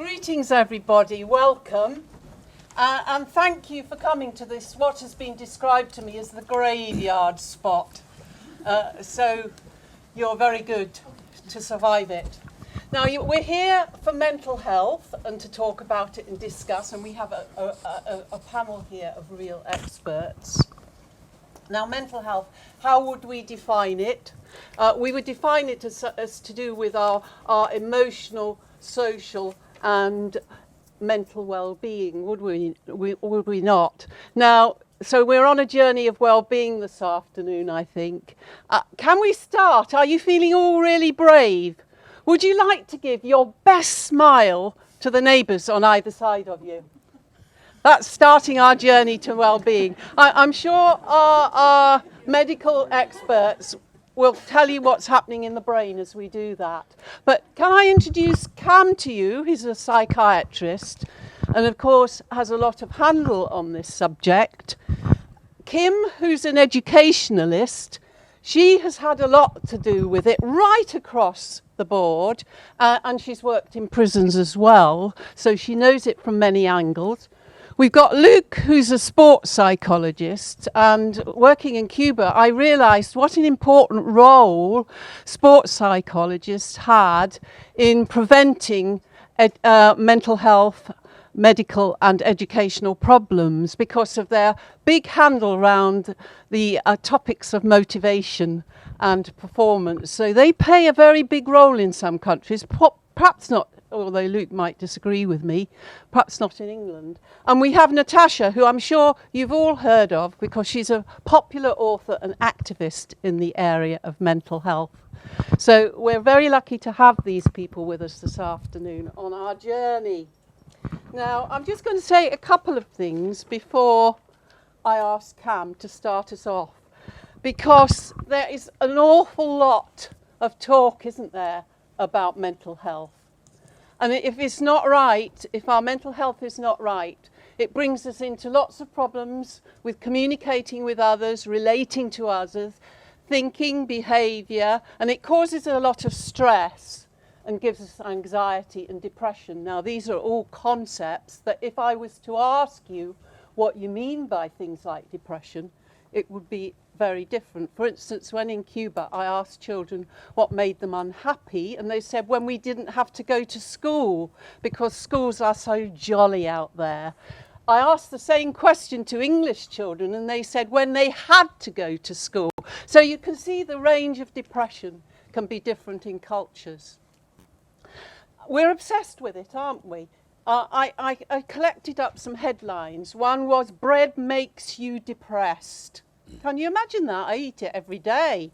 Greetings everybody, welcome and thank you for coming to this, what has been described to me as the graveyard spot. So you're very good to survive it. Now we're here for mental health and to talk about it and discuss, and we have a panel here of real experts. Now mental health, how would we define it? We would define it as to do with our emotional, social and mental well-being, would we not? Now, so we're on a journey of well-being this afternoon, I think. Can we start? Are you feeling all really brave? Would you like to give your best smile to the neighbours on either side of you? That's starting our journey to well-being. I'm sure our medical experts will tell you what's happening in the brain as we do that. But can I introduce Cam to you? He's a psychiatrist and of course has a lot of handle on this subject. Kim, who's an educationalist, she has had a lot to do with it right across the board, and she's worked in prisons as well, so she knows it from many angles. We've got Luke, who's a sports psychologist, and working in Cuba, I realised what an important role sports psychologists had in preventing mental health, medical and educational problems because of their big handle around the topics of motivation and performance. So they play a very big role in some countries, perhaps not, although Luke might disagree with me, perhaps not in England. And we have Natasha, who I'm sure you've all heard of because she's a popular author and activist in the area of mental health. So we're very lucky to have these people with us this afternoon on our journey. Now, I'm just going to say a couple of things before I ask Cam to start us off, because there is an awful lot of talk, isn't there, about mental health. And if it's not right, if our mental health is not right, it brings us into lots of problems with communicating with others, relating to others, thinking, behaviour, and it causes a lot of stress and gives us anxiety and depression. Now, these are all concepts that if I was to ask you what you mean by things like depression, it would be very different. For instance, when in Cuba, I asked children what made them unhappy, and they said when we didn't have to go to school because schools are so jolly out there. I asked the same question to English children, and they said when they had to go to school. So you can see the range of depression can be different in cultures. We're obsessed with it, aren't we? I collected up some headlines. One was, bread makes you depressed. Can you imagine that? I eat it every day.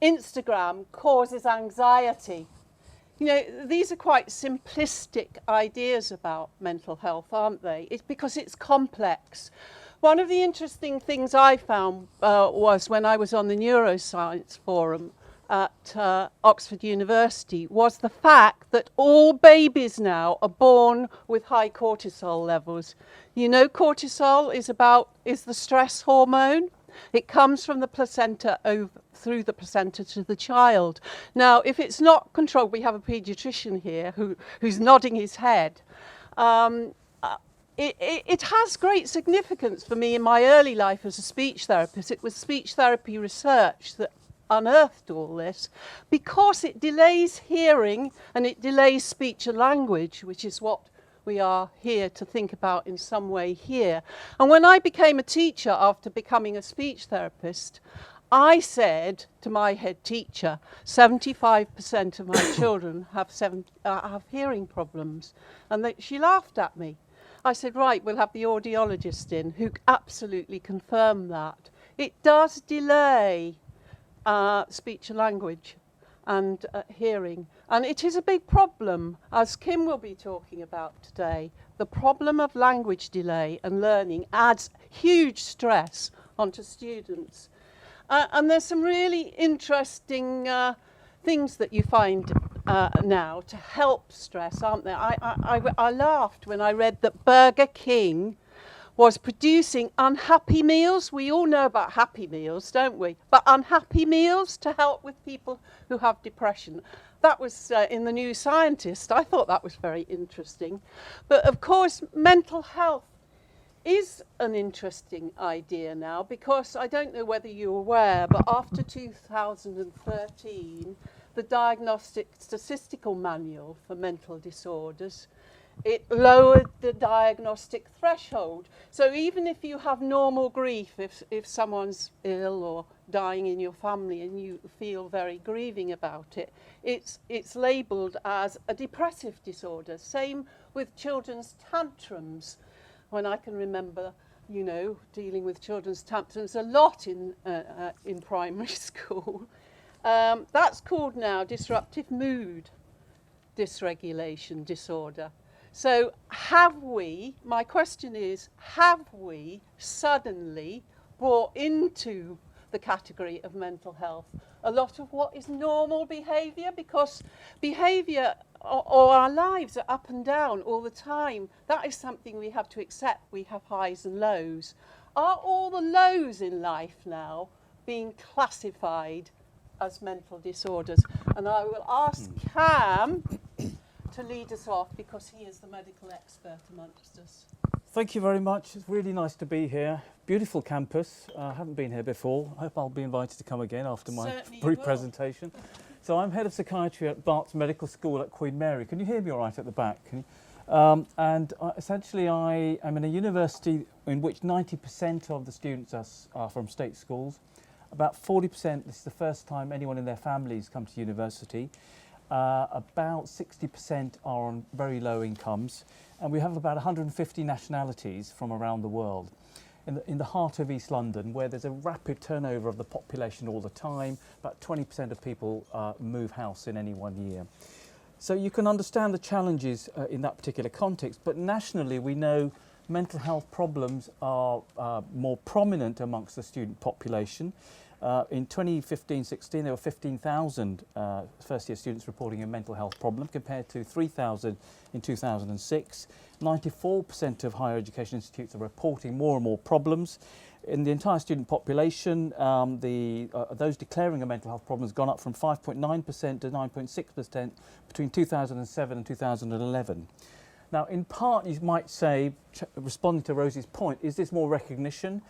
Instagram causes anxiety. You know, these are quite simplistic ideas about mental health, aren't they? It's because it's complex. One of the interesting things I found was when I was on the neuroscience forum at Oxford University was the fact that all babies now are born with high cortisol levels. You know, cortisol is the stress hormone. It comes from the placenta through the placenta to the child. Now, if it's not controlled, we have a paediatrician here who's nodding his head. It has great significance for me in my early life as a speech therapist. It was speech therapy research that unearthed all this, because it delays hearing and it delays speech and language, which is what we are here to think about in some way here. And when I became a teacher after becoming a speech therapist, I said to my head teacher, 75% of my children have hearing problems. And she laughed at me. I said, right, we'll have the audiologist in, who absolutely confirmed that. It does delay speech and language and hearing. And it is a big problem, as Kim will be talking about today. The problem of language delay and learning adds huge stress onto students. And there's some really interesting things that you find now to help stress, aren't there? I laughed when I read that Burger King was producing unhappy meals. We all know about happy meals, don't we? But unhappy meals to help with people who have depression. That was in the New Scientist. I thought that was very interesting. But of course, mental health is an interesting idea now, because I don't know whether you're aware, but after 2013, the Diagnostic Statistical Manual for Mental Disorders, it lowered the diagnostic threshold. So even if you have normal grief, if someone's ill or dying in your family and you feel very grieving about it, it's labelled as a depressive disorder. Same with children's tantrums. When I can remember, you know, dealing with children's tantrums a lot in primary school. That's called now disruptive mood dysregulation disorder. So my question is, have we suddenly brought into the category of mental health a lot of what is normal behaviour? Because behaviour or our lives are up and down all the time. That is something we have to accept. We have highs and lows. Are all the lows in life now being classified as mental disorders? And I will ask Cam to lead us off, because he is the medical expert amongst us. Thank you very much. It's really nice to be here. Beautiful campus. I haven't been here before. I hope I'll be invited to come again after my brief presentation. So I'm head of psychiatry at Barts Medical School at Queen Mary. Can you hear me all right at the back? Essentially I am in a university in which 90% of the students are from state schools. About 40%, this is the first time anyone in their families come to university. About 60% are on very low incomes, and we have about 150 nationalities from around the world. In the heart of East London, where there's a rapid turnover of the population all the time, about 20% of people move house in any 1 year. So you can understand the challenges in that particular context, but nationally we know mental health problems are more prominent amongst the student population. In 2015-16, there were 15,000 first-year students reporting a mental health problem, compared to 3,000 in 2006. 94% of higher education institutes are reporting more and more problems. In the entire student population, those declaring a mental health problem has gone up from 5.9% to 9.6% between 2007 and 2011. Now, in part, you might say, responding to Rosie's point, is this more recognition?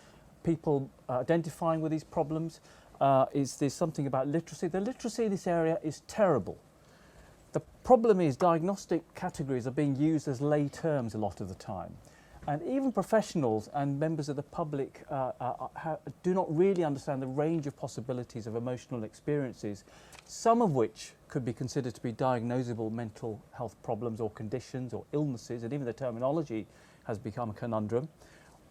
People identifying with these problems? Is there something about literacy? The literacy in this area is terrible. The problem is diagnostic categories are being used as lay terms a lot of the time. And even professionals and members of the public do not really understand the range of possibilities of emotional experiences, some of which could be considered to be diagnosable mental health problems or conditions or illnesses, and even the terminology has become a conundrum.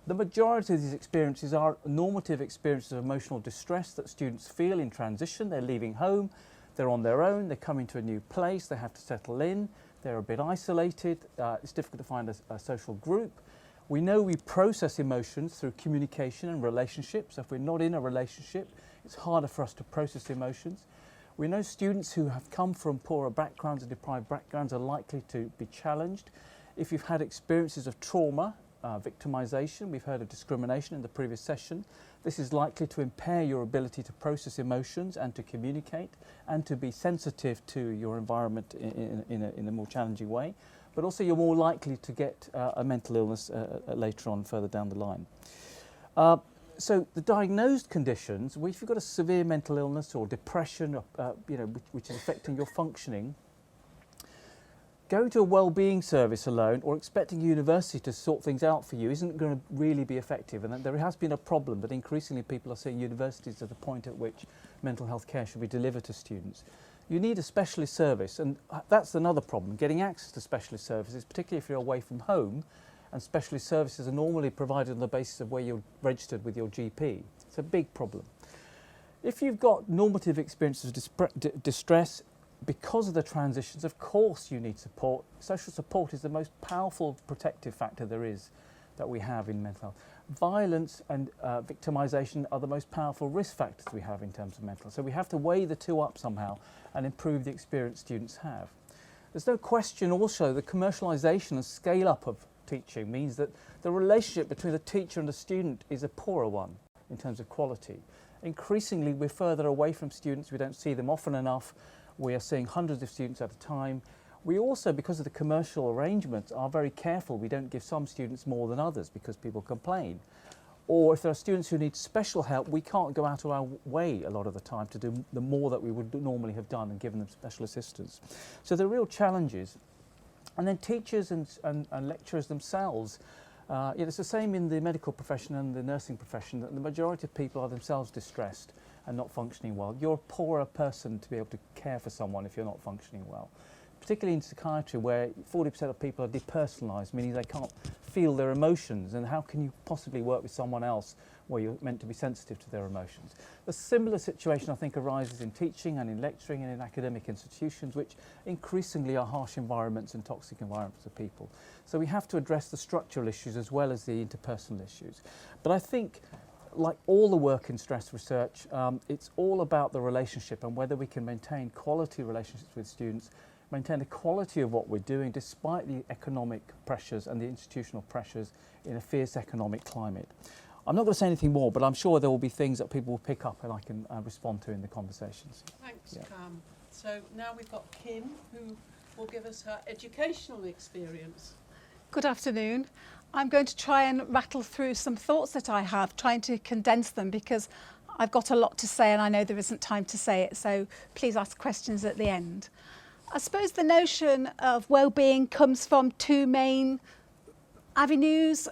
The majority of these experiences are normative experiences of emotional distress that students feel in transition. They're leaving home, they're on their own, they're coming to a new place, they have to settle in, they're a bit isolated, it's difficult to find a social group. We know we process emotions through communication and relationships. If we're not in a relationship, it's harder for us to process emotions. We know students who have come from poorer backgrounds and deprived backgrounds are likely to be challenged. If you've had experiences of trauma, victimization, we've heard of discrimination in the previous session, this is likely to impair your ability to process emotions and to communicate and to be sensitive to your environment in a more challenging way. But also you're more likely to get a mental illness later on, further down the line. So the diagnosed conditions, if you've got a severe mental illness or depression, which is affecting your functioning, going to a well-being service alone or expecting a university to sort things out for you isn't going to really be effective. And there has been a problem that increasingly people are seeing universities as the point at which mental health care should be delivered to students. You need a specialist service, and that's another problem, getting access to specialist services, particularly if you're away from home, and specialist services are normally provided on the basis of where you're registered with your GP. It's a big problem. If you've got normative experiences of distress, because of the transitions, of course you need support. Social support is the most powerful protective factor there is that we have in mental health. Violence and victimisation are the most powerful risk factors we have in terms of mental health. So we have to weigh the two up somehow and improve the experience students have. There's no question also the commercialisation and scale-up of teaching means that the relationship between the teacher and the student is a poorer one in terms of quality. Increasingly, we're further away from students. We don't see them often enough. We are seeing hundreds of students at a time. We also, because of the commercial arrangements, are very careful. We don't give some students more than others because people complain. Or if there are students who need special help, we can't go out of our way a lot of the time to do the more that we would normally have done and given them special assistance. So there are real challenges. And then teachers and lecturers themselves, it's the same in the medical profession and the nursing profession, that the majority of people are themselves distressed and not functioning well. You're a poorer person to be able to care for someone if you're not functioning well. Particularly in psychiatry, where 40% of people are depersonalised, meaning they can't feel their emotions, and how can you possibly work with someone else where you're meant to be sensitive to their emotions? A similar situation, I think, arises in teaching and in lecturing and in academic institutions, which increasingly are harsh environments and toxic environments for people. So we have to address the structural issues as well as the interpersonal issues. But I think, like all the work in stress research, it's all about the relationship and whether we can maintain quality relationships with students, maintain the quality of what we're doing despite the economic pressures and the institutional pressures in a fierce economic climate. I'm not going to say anything more, but I'm sure there will be things that people will pick up and I can respond to in the conversations. Thanks, Cam. So now we've got Kim, who will give us her educational experience. Good afternoon. I'm going to try and rattle through some thoughts that I have, trying to condense them because I've got a lot to say and I know there isn't time to say it, so please ask questions at the end. I suppose the notion of well-being comes from two main avenues,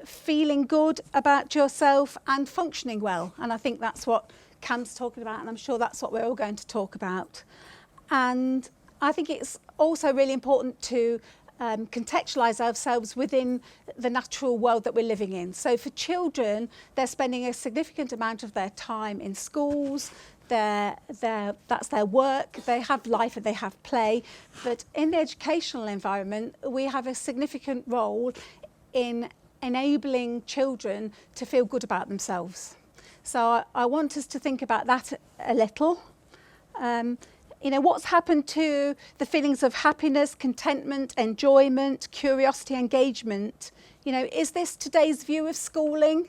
feeling good about yourself and functioning well. And I think that's what Cam's talking about, and I'm sure that's what we're all going to talk about. And I think it's also really important to contextualise ourselves within the natural world that we're living in. So for children, they're spending a significant amount of their time in schools, that's their work, they have life and they have play. But in the educational environment, we have a significant role in enabling children to feel good about themselves. So I want us to think about that a little. What's happened to the feelings of happiness, contentment, enjoyment, curiosity, engagement? Is this today's view of schooling?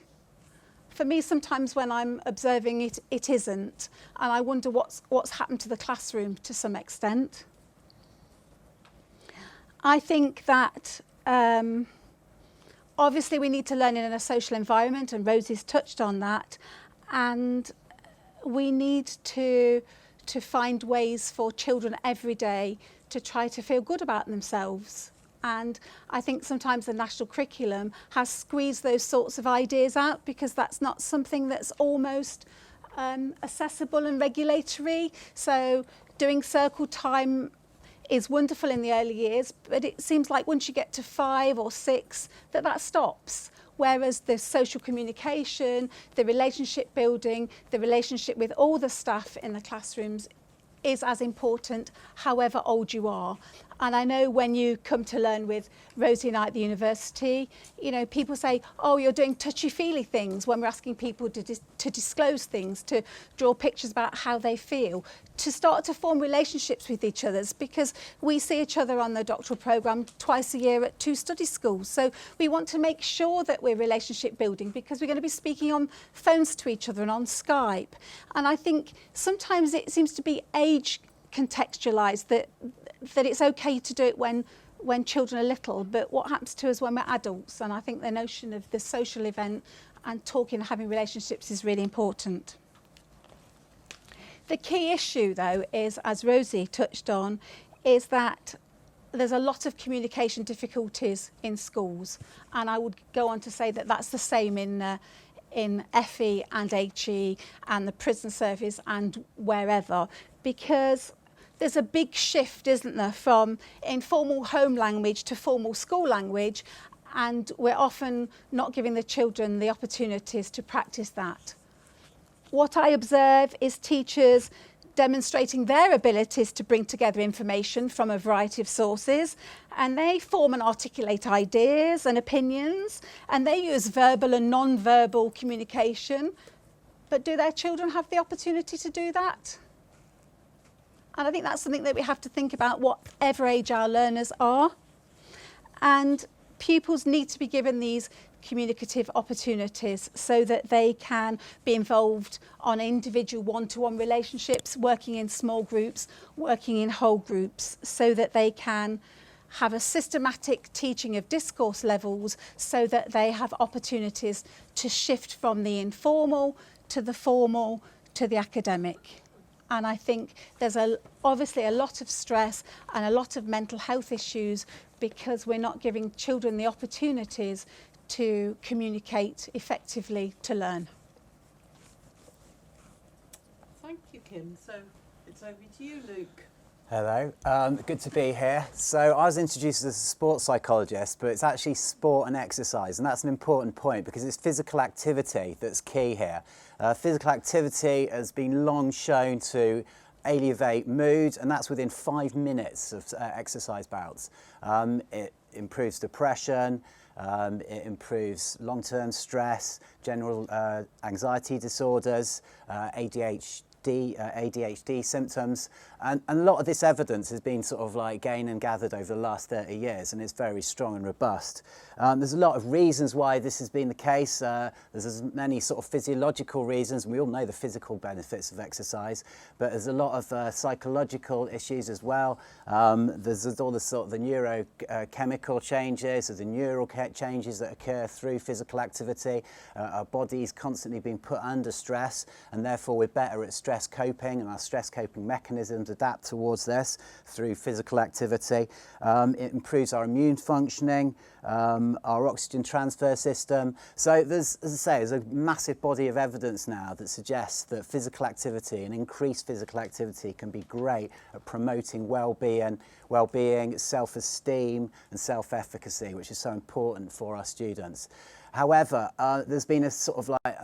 For me, sometimes when I'm observing it, it isn't. And I wonder what's happened to the classroom to some extent. I think that obviously we need to learn in a social environment, and Rosie's touched on that. And we need to find ways for children every day to try to feel good about themselves. And I think sometimes the national curriculum has squeezed those sorts of ideas out because that's not something that's almost accessible and regulatory. So doing circle time is wonderful in the early years, but it seems like once you get to 5 or 6, that stops. Whereas the social communication, the relationship building, the relationship with all the staff in the classrooms is as important, however old you are. And I know when you come to learn with Rosie and I at the university, people say, oh, you're doing touchy-feely things when we're asking people to disclose things, to draw pictures about how they feel, to start to form relationships with each other, because we see each other on the doctoral programme twice a year at 2 study schools. So we want to make sure that we're relationship building because we're going to be speaking on phones to each other and on Skype. And I think sometimes it seems to be age contextualised that it's okay to do it when children are little, but what happens to us when we're adults? And I think the notion of the social event and talking and having relationships is really important. The key issue, though, is, as Rosie touched on, is that there's a lot of communication difficulties in schools, and I would go on to say that that's the same in FE and HE and the prison service and wherever, because there's a big shift, isn't there, from informal home language to formal school language, and we're often not giving the children the opportunities to practice that. What I observe is teachers demonstrating their abilities to bring together information from a variety of sources, and they form and articulate ideas and opinions, and they use verbal and non-verbal communication. But do their children have the opportunity to do that? And I think that's something that we have to think about, whatever age our learners are. And pupils need to be given these communicative opportunities so that they can be involved on individual one-to-one relationships, working in small groups, working in whole groups, so that they can have a systematic teaching of discourse levels, so that they have opportunities to shift from the informal to the formal to the academic. And I think there's obviously a lot of stress and a lot of mental health issues because we're not giving children the opportunities to communicate effectively, to learn. Thank you, Kim. So it's over to you, Luke. Hello, good to be here. So I was introduced as a sports psychologist, but it's actually sport and exercise, and that's an important point because it's physical activity that's key here. Physical activity has been long shown to alleviate mood, and that's within 5 minutes of exercise bouts. It improves depression, it improves long-term stress, general anxiety disorders, ADHD symptoms, and a lot of this evidence has been sort of like gained and gathered over the last 30 years, and it's very strong and robust. There's a lot of reasons why this has been the case. There's as many sort of physiological reasons, and we all know the physical benefits of exercise, but there's a lot of psychological issues as well. There's all the sort of the neurochemical changes, or the neural changes that occur through physical activity. Our body's constantly being put under stress, and therefore we're better at stress coping, and our stress coping mechanisms adapt towards this through physical activity. It improves our immune functioning, our oxygen transfer system. So there's, as I say, there's a massive body of evidence now that suggests that physical activity and increased physical activity can be great at promoting well-being, self-esteem and self-efficacy, which is so important for our students. However, there's been a sort of like,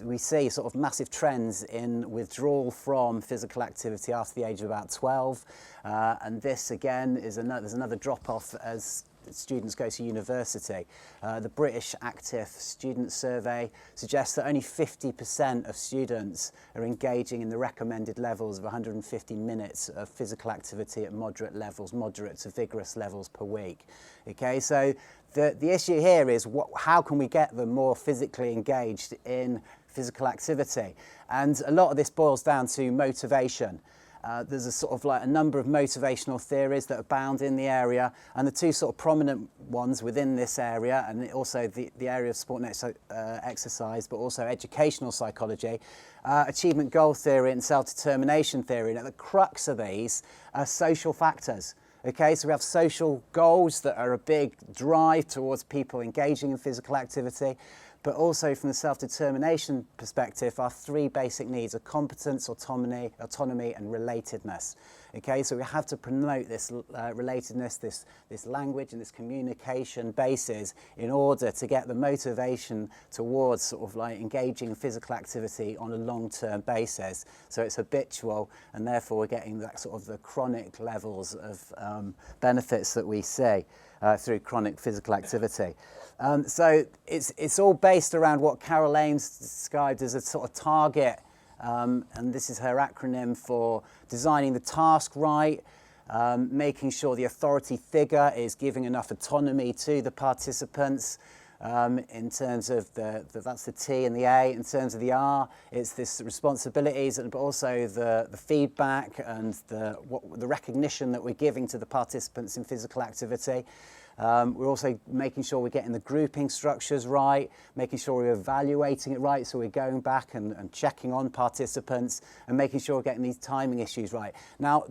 we see sort of massive trends in withdrawal from physical activity after the age of about 12. And this again is there's another drop off as students go to university. The British Active Student Survey suggests that only 50% of students are engaging in the recommended levels of 150 minutes of physical activity at moderate levels, moderate to vigorous levels per week. Okay, so the issue here is how can we get them more physically engaged in physical activity? And a lot of this boils down to motivation. There's a sort of like a number of motivational theories that abound in the area, and the two sort of prominent ones within this area, and also the area of sport and exercise, but also educational psychology, achievement goal theory and self-determination theory. Now the crux of these are social factors. Okay, so we have social goals that are a big drive towards people engaging in physical activity, but also from the self-determination perspective, our three basic needs are competence, autonomy and relatedness. Okay, so we have to promote this relatedness, this language and this communication basis in order to get the motivation towards sort of like engaging in physical activity on a long-term basis. So it's habitual, and therefore we're getting that sort of the chronic levels of benefits that we see through chronic physical activity. So it's all based around what Carol Ames described as a sort of target, and this is her acronym for designing the task right, making sure the authority figure is giving enough autonomy to the participants. In terms of that's the T and the A. In terms of the R, it's this responsibilities, but also the feedback and the recognition that we're giving to the participants in physical activity. We're also making sure we're getting the grouping structures right, making sure we're evaluating it right, so we're going back and checking on participants and making sure we're getting these timing issues right. Now,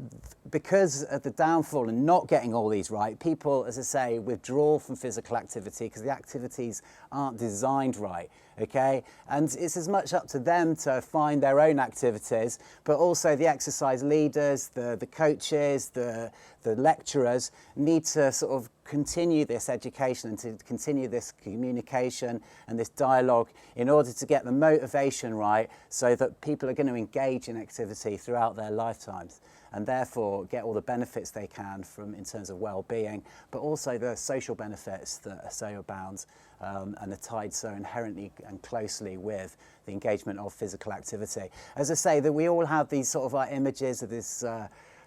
because of the downfall and not getting all these right, people, as I say, withdraw from physical activity because the activities aren't designed right. Okay, and it's as much up to them to find their own activities, but also the exercise leaders, the coaches, the lecturers need to sort of continue this education and to continue this communication and this dialogue in order to get the motivation right so that people are going to engage in activity throughout their lifetimes and therefore get all the benefits they can from in terms of well-being, but also the social benefits that are so abound and are tied so inherently and closely with the engagement of physical activity. As I say, that we all have these sort of like images of this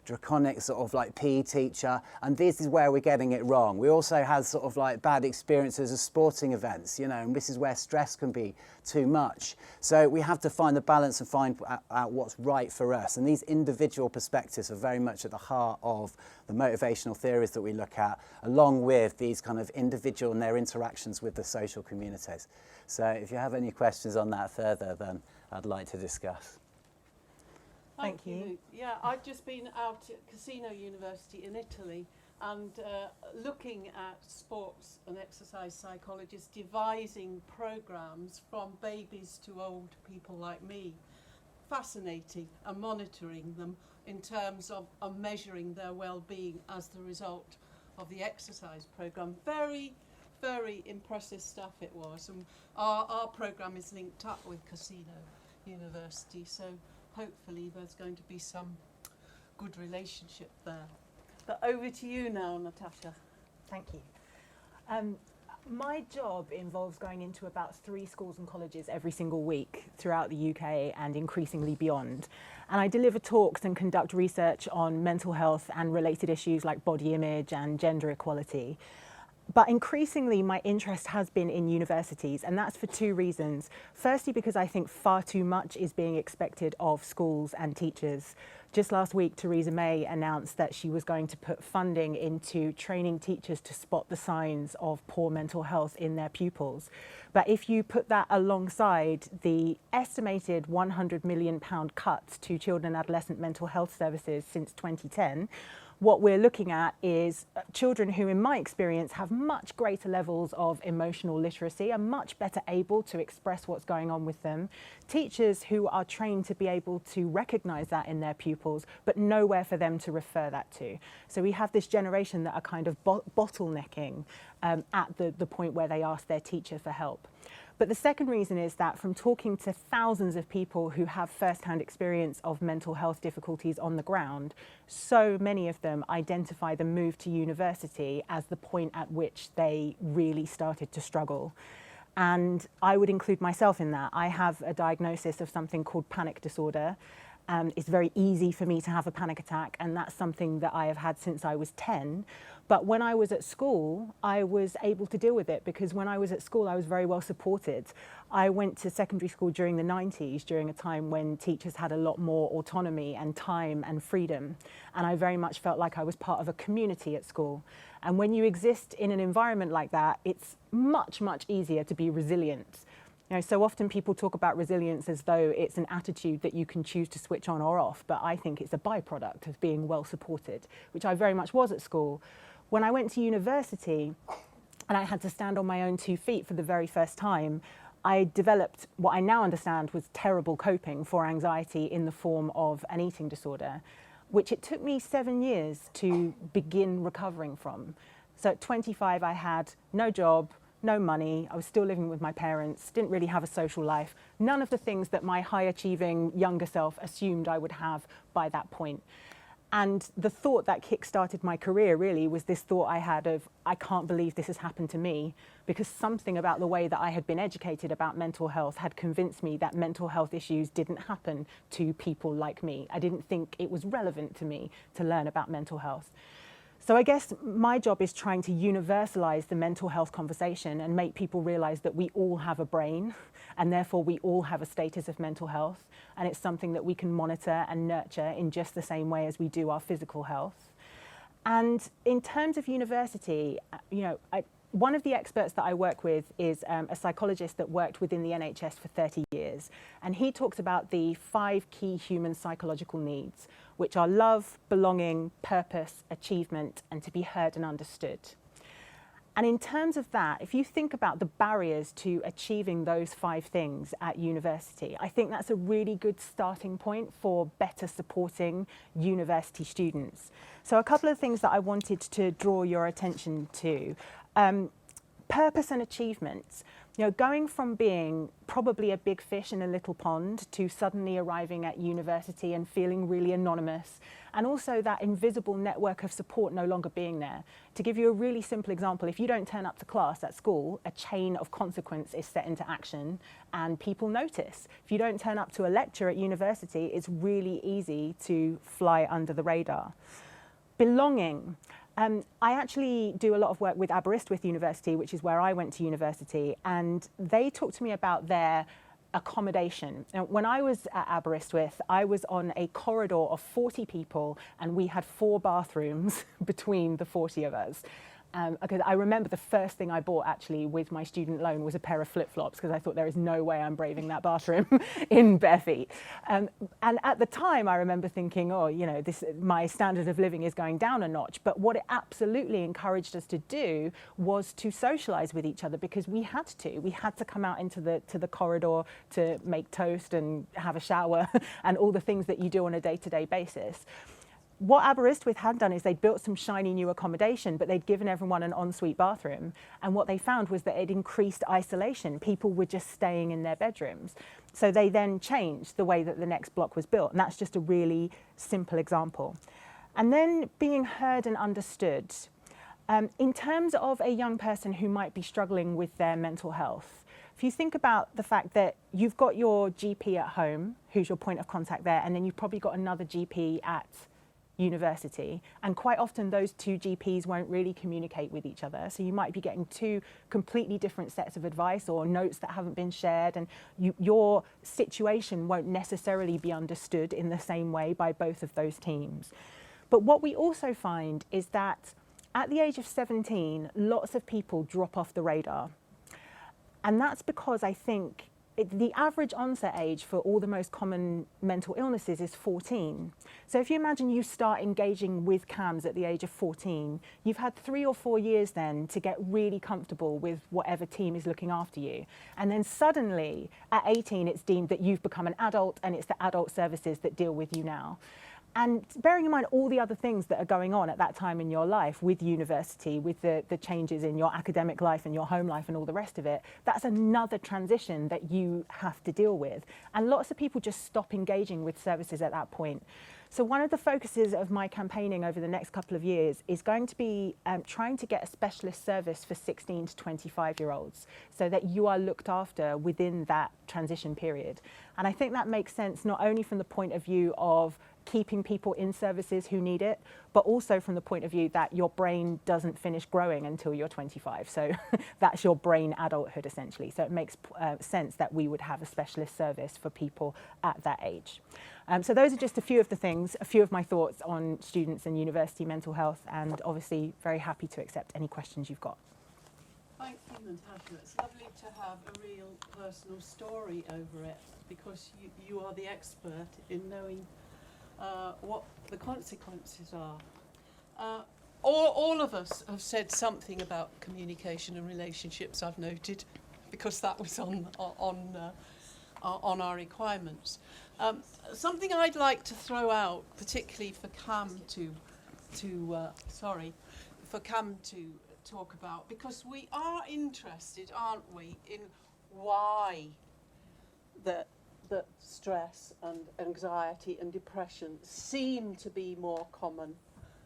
draconic sort of like PE teacher, and this is where we're getting it wrong. We also had sort of like bad experiences of sporting events, you know, and this is where stress can be too much. So we have to find the balance and find out what's right for us. And these individual perspectives are very much at the heart of the motivational theories that we look at, along with these kind of individual and their interactions with the social communities. So if you have any questions on that further, then I'd like to discuss. Thank you. Yeah, I've just been out at Casino University in Italy and looking at sports and exercise psychologists devising programs from babies to old people like me. Fascinating, and monitoring them in terms of measuring their well-being as the result of the exercise program. Very, very impressive stuff it was. And our program is linked up with Casino University, so hopefully there's going to be some good relationship there. But over to you now, Natasha. Thank you. My job involves going into about 3 schools and colleges every single week throughout the UK and increasingly beyond. And I deliver talks and conduct research on mental health and related issues like body image and gender equality. But increasingly, my interest has been in universities, and that's for 2 reasons. Firstly, because I think far too much is being expected of schools and teachers. Just last week, Theresa May announced that she was going to put funding into training teachers to spot the signs of poor mental health in their pupils. But if you put that alongside the estimated £100 million cuts to children and adolescent mental health services since 2010, what we're looking at is children who, in my experience, have much greater levels of emotional literacy, are much better able to express what's going on with them, teachers who are trained to be able to recognise that in their pupils, but nowhere for them to refer that to. So we have this generation that are kind of bottlenecking at the point where they ask their teacher for help. But the second reason is that from talking to thousands of people who have first-hand experience of mental health difficulties on the ground, so many of them identify the move to university as the point at which they really started to struggle. And I would include myself in that. I have a diagnosis of something called panic disorder. It's very easy for me to have a panic attack, and that's something that I have had since I was 10. But when I was at school, I was able to deal with it because when I was at school, I was very well supported. I went to secondary school during the 90s, during a time when teachers had a lot more autonomy and time and freedom. And I very much felt like I was part of a community at school. And when you exist in an environment like that, it's much, much easier to be resilient. You know, so often people talk about resilience as though it's an attitude that you can choose to switch on or off, but I think it's a byproduct of being well supported, which I very much was at school. When I went to university and I had to stand on my own 2 feet for the very first time, I developed what I now understand was terrible coping for anxiety in the form of an eating disorder, which it took me 7 years to begin recovering from. So at 25, I had no job, no money, I was still living with my parents, didn't really have a social life, none of the things that my high-achieving younger self assumed I would have by that point. And the thought that kick-started my career really was this thought I had of, I can't believe this has happened to me, because something about the way that I had been educated about mental health had convinced me that mental health issues didn't happen to people like me. I didn't think it was relevant to me to learn about mental health. So I guess my job is trying to universalize the mental health conversation and make people realize that we all have a brain and therefore we all have a status of mental health, and it's something that we can monitor and nurture in just the same way as we do our physical health. And in terms of university, you know, one of the experts that I work with is a psychologist that worked within the NHS for 30 years. And he talks about the 5 key human psychological needs, which are love, belonging, purpose, achievement, and to be heard and understood. And in terms of that, if you think about the barriers to achieving those 5 things at university, I think that's a really good starting point for better supporting university students. So a couple of things that I wanted to draw your attention to. Purpose and achievements. You know, going from being probably a big fish in a little pond to suddenly arriving at university and feeling really anonymous, and also that invisible network of support no longer being there. To give you a really simple example, if you don't turn up to class at school, a chain of consequence is set into action and people notice. If you don't turn up to a lecture at university, it's really easy to fly under the radar. Belonging. I actually do a lot of work with Aberystwyth University, which is where I went to university, and they talked to me about their accommodation. Now, when I was at Aberystwyth, I was on a corridor of 40 people, and we had 4 bathrooms between the 40 of us. Because I remember the first thing I bought actually with my student loan was a pair of flip-flops, because I thought there is no way I'm braving that bathroom in bare feet. And at the time I remember thinking, oh, you know, my standard of living is going down a notch. But what it absolutely encouraged us to do was to socialise with each other, because we had to. We had to come out into the corridor to make toast and have a shower and all the things that you do on a day-to-day basis. What Aberystwyth had done is they'd built some shiny new accommodation, but they'd given everyone an ensuite bathroom. And what they found was that it increased isolation. People were just staying in their bedrooms. So they then changed the way that the next block was built. And that's just a really simple example. And then being heard and understood. In terms of a young person who might be struggling with their mental health, if you think about the fact that you've got your GP at home, who's your point of contact there, and then you've probably got another GP at university, and quite often those 2 GPs won't really communicate with each other, so you might be getting 2 completely different sets of advice or notes that haven't been shared, and your situation won't necessarily be understood in the same way by both of those teams. But what we also find is that at the age of 17, lots of people drop off the radar, and that's because I think the average onset age for all the most common mental illnesses is 14. So if you imagine you start engaging with CAMHS at the age of 14, you've had 3 or 4 years then to get really comfortable with whatever team is looking after you. And then suddenly at 18, it's deemed that you've become an adult and it's the adult services that deal with you now. And bearing in mind all the other things that are going on at that time in your life with university, with the changes in your academic life and your home life and all the rest of it, that's another transition that you have to deal with. And lots of people just stop engaging with services at that point. So one of the focuses of my campaigning over the next couple of years is going to be trying to get a specialist service for 16 to 25-year-olds so that you are looked after within that transition period. And I think that makes sense not only from the point of view of keeping people in services who need it, but also from the point of view that your brain doesn't finish growing until you're 25. So that's your brain adulthood, essentially. So it makes sense that we would have a specialist service for people at that age. So those are just a few of the things, a few of my thoughts on students and university mental health, and obviously very happy to accept any questions you've got. Thank you, Natasha. It's lovely to have a real personal story over it, because you are the expert in knowing what the consequences are. All of us have said something about communication and relationships, I've noted, because that was on our requirements. Something I'd like to throw out, particularly for Cam to talk about, because we are interested, aren't we, in why that stress and anxiety and depression seem to be more common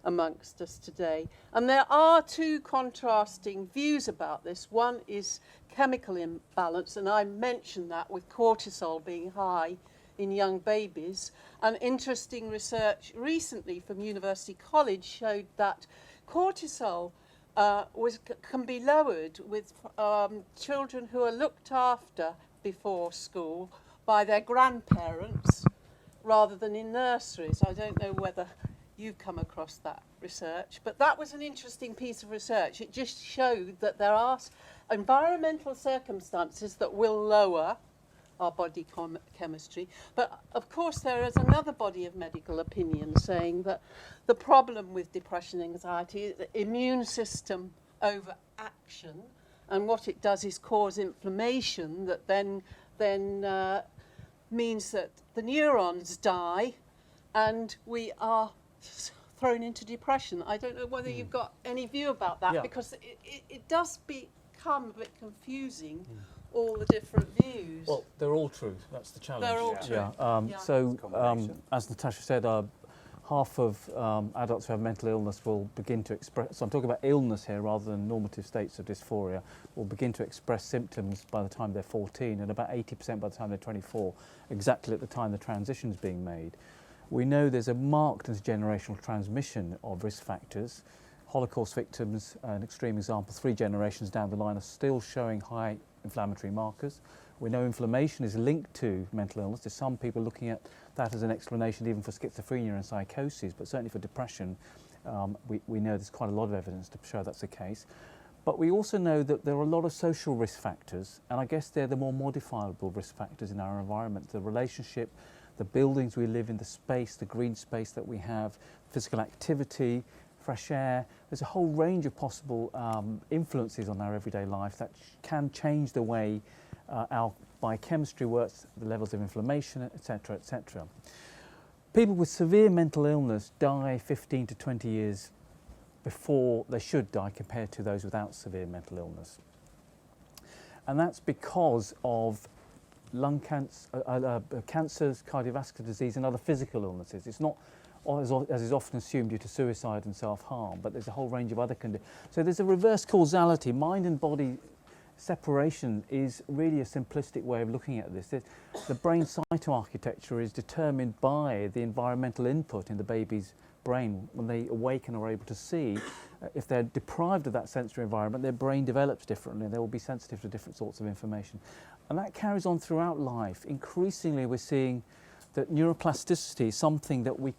amongst us today. And there are 2 contrasting views about this. One is chemical imbalance, and I mentioned that with cortisol being high in young babies. And interesting research recently from University College showed that cortisol can be lowered with children who are looked after before school by their grandparents rather than in nurseries. I don't know whether you've come across that research, but that was an interesting piece of research. It just showed that there are environmental circumstances that will lower our body chemistry, but of course there is another body of medical opinion saying that the problem with depression and anxiety is the immune system overaction, and what it does is cause inflammation that then means that the neurons die and we are thrown into depression. I don't know whether you've got any view about that, because it does become a bit confusing all the different views. Well, they're all true. That's the challenge. They're all Yeah. true. Yeah. Yeah. So, Combination. as Natasha said, half of adults who have mental illness will begin to express, so I'm talking about illness here rather than normative states of dysphoria, will begin to express symptoms by the time they're 14 and about 80% by the time they're 24, exactly at the time the transition is being made. We know there's a marked intergenerational transmission of risk factors. Holocaust victims, an extreme example, 3 generations down the line, are still showing high inflammatory markers. We know inflammation is linked to mental illness. There's some people looking at that as an explanation even for schizophrenia and psychosis, but certainly for depression, we know there's quite a lot of evidence to show that's the case. But we also know that there are a lot of social risk factors, and I guess they're the more modifiable risk factors in our environment. The relationship, the buildings we live in, the space, the green space that we have, physical activity, fresh air. There's a whole range of possible influences on our everyday life that can change the way our biochemistry works, the levels of inflammation, etc., etc. People with severe mental illness die 15 to 20 years before they should die compared to those without severe mental illness. And that's because of lung cancer, cancers, cardiovascular disease and other physical illnesses. It's not, as is often assumed, due to suicide and self-harm, but there's a whole range of other conditions. So there's a reverse causality. Mind and body separation is really a simplistic way of looking at this. The brain cytoarchitecture is determined by the environmental input in the baby's brain. When they awaken or are able to see, if they're deprived of that sensory environment, their brain develops differently. They will be sensitive to different sorts of information. And that carries on throughout life. Increasingly, we're seeing that neuroplasticity is something that we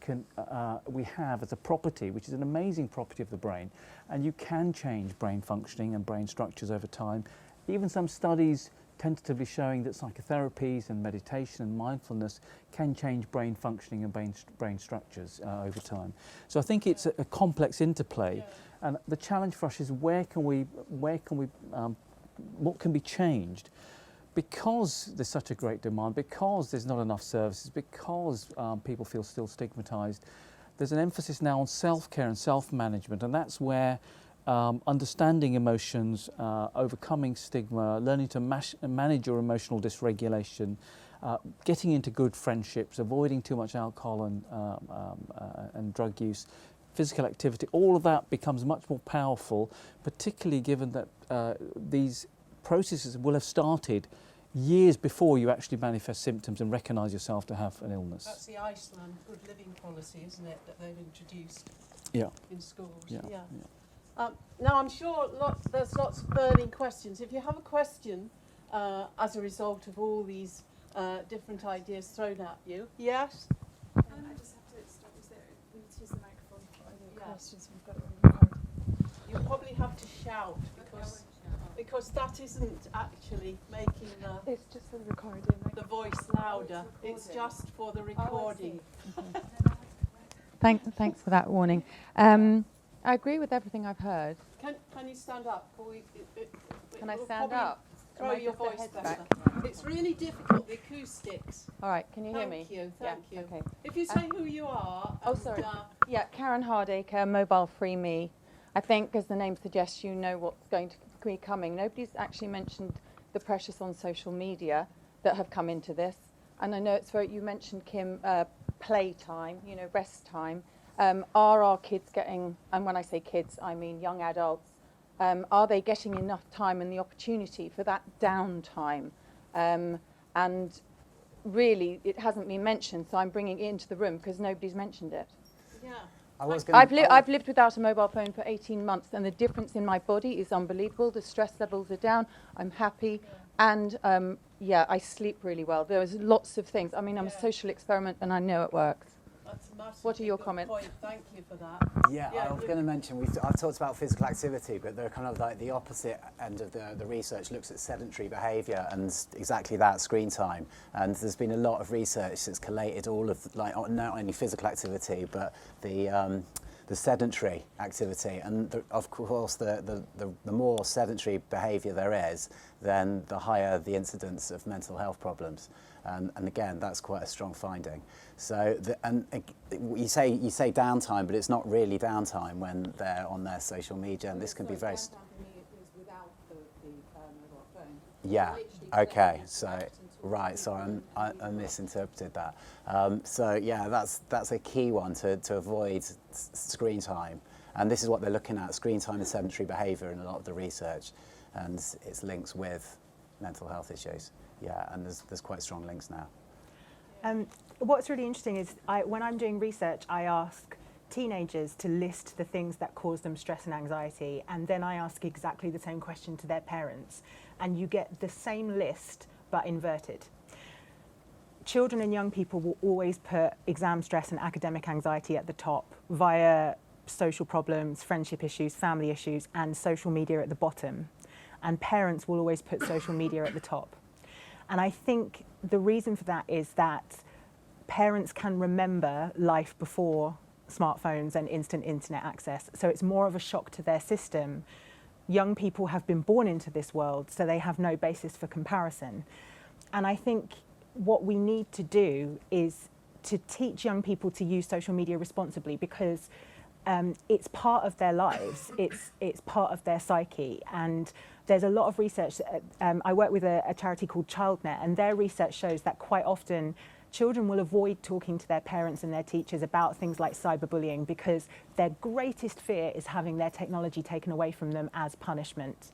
have as a property, which is an amazing property of the brain. And you can change brain functioning and brain structures over time. Even some studies tentatively showing that psychotherapies and meditation and mindfulness can change brain functioning and brain structures over time. So I think it's a complex interplay. And the challenge for us is what can be changed? Because there's such a great demand, because there's not enough services, because people feel still stigmatised, there's an emphasis now on self-care and self-management, and that's where understanding emotions, overcoming stigma, learning to manage your emotional dysregulation, getting into good friendships, avoiding too much alcohol and drug use, physical activity, all of that becomes much more powerful, particularly given that these processes will have started years before you actually manifest symptoms and recognise yourself to have an illness. That's the Iceland good living policy, isn't it, that they've introduced in schools? Yeah. Now, I'm sure there's lots of burning questions. If you have a question as a result of all these different ideas thrown at you, yes? I just have to stop. We need to use the microphone for any questions we've got it on record. You'll probably have to shout because that isn't actually making It's just for the recording. the voice louder. It's just for the recording. Thanks for that warning. I agree with everything I've heard. Can you stand up? Can I We'll stand probably up? Throw Am I your just a voice head better. back? It's really difficult, the acoustics. All right, can you hear me? Thank you. Okay. If you say who you are. Oh, and, sorry. Yeah, Karen Hardacre, Mobile Free Me. I think, as the name suggests, you know what's going to be coming. Nobody's actually mentioned the pressures on social media that have come into this. And I know it's very, you mentioned, Kim, playtime, rest time. Are our kids getting, and when I say kids, I mean young adults, are they getting enough time and the opportunity for that downtime? And really, it hasn't been mentioned, so I'm bringing it into the room because nobody's mentioned it. Yeah. I've lived without a mobile phone for 18 months, and the difference in my body is unbelievable. The stress levels are down. I'm happy, and I sleep really well. There's lots of things. I mean, I'm a social experiment, and I know it works. That's a massively What are your good comments? point. Thank you for that. Yeah, Yeah, I was going to mention, I've talked about physical activity, but they're kind of like the opposite end of the research looks at sedentary behaviour and exactly that, screen time. And there's been a lot of research that's collated all of, like, not only physical activity, but the sedentary activity. And of course, the more sedentary behaviour there is, then the higher the incidence of mental health problems. And again, that's quite a strong finding. So, you say downtime, but it's not really downtime when they're on their social media, and this can be very. Downtime for me is without the mobile phone. Yeah. Okay. So right. So I misinterpreted that. So yeah, that's a key one to avoid screen time, and this is what they're looking at: screen time and sedentary behaviour in a lot of the research, and its links with mental health issues. Yeah, and there's quite strong links now. What's really interesting is when I'm doing research, I ask teenagers to list the things that cause them stress and anxiety, and then I ask exactly the same question to their parents, and you get the same list but inverted. Children and young people will always put exam stress and academic anxiety at the top via social problems, friendship issues, family issues, and social media at the bottom. And parents will always put social media at the top. And I think the reason for that is that parents can remember life before smartphones and instant internet access. So it's more of a shock to their system. Young people have been born into this world, so they have no basis for comparison. And I think what we need to do is to teach young people to use social media responsibly, because it's part of their lives, it's part of their psyche. And there's a lot of research. I work with a charity called ChildNet, and their research shows that quite often children will avoid talking to their parents and their teachers about things like cyberbullying because their greatest fear is having their technology taken away from them as punishment.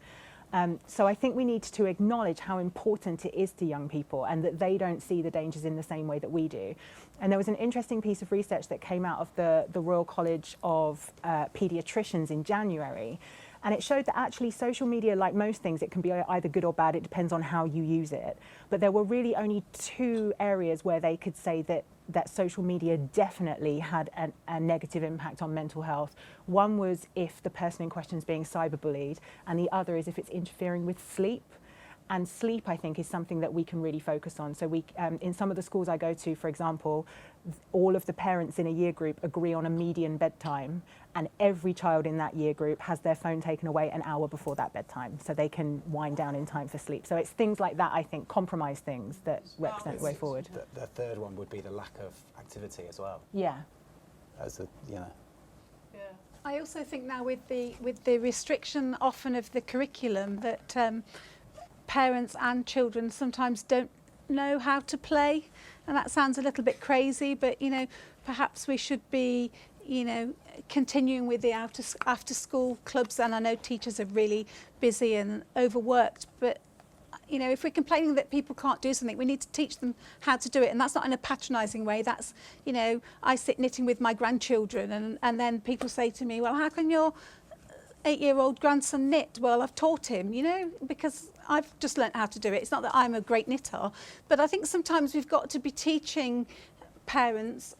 So I think we need to acknowledge how important it is to young people and that they don't see the dangers in the same way that we do. And there was an interesting piece of research that came out of the Royal College of Paediatricians in January. And it showed that actually social media, like most things, it can be either good or bad. It depends on how you use it. But there were really only 2 areas where they could say that social media definitely had a negative impact on mental health. One was if the person in question is being cyberbullied, and the other is if it's interfering with sleep. And sleep, I think, is something that we can really focus on. So we, in some of the schools I go to, for example, all of the parents in a year group agree on a median bedtime, and every child in that year group has their phone taken away an hour before that bedtime, so they can wind down in time for sleep. So it's things like that, I think, compromise things that represent the way forward. The third one would be the lack of activity as well. Yeah. As a, you know. Yeah. I also think now with the restriction often of the curriculum that parents and children sometimes don't know how to play, and that sounds a little bit crazy, but perhaps we should be continuing with the after school clubs. And I know teachers are really busy and overworked, but if we're complaining that people can't do something, we need to teach them how to do it. And that's not in a patronising way. That's, I sit knitting with my grandchildren, and then people say to me, well, how can your 8-year-old grandson knit? Well, I've taught him, because I've just learnt how to do it. It's not that I'm a great knitter, but I think sometimes we've got to be teaching parents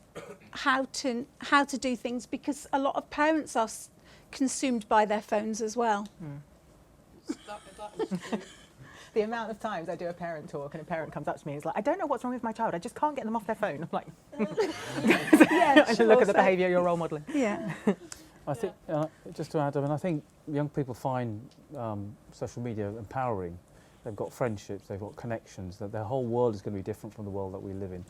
how to do things, because a lot of parents are consumed by their phones as well. That is true. The amount of times I do a parent talk and a parent comes up to me and is like, I don't know what's wrong with my child, I just can't get them off their phone. I'm like, Yeah, and look at the behaviour you're role modelling. Yeah. I think, just to add, I think young people find social media empowering. They've got friendships, they've got connections, that their whole world is going to be different from the world that we live in.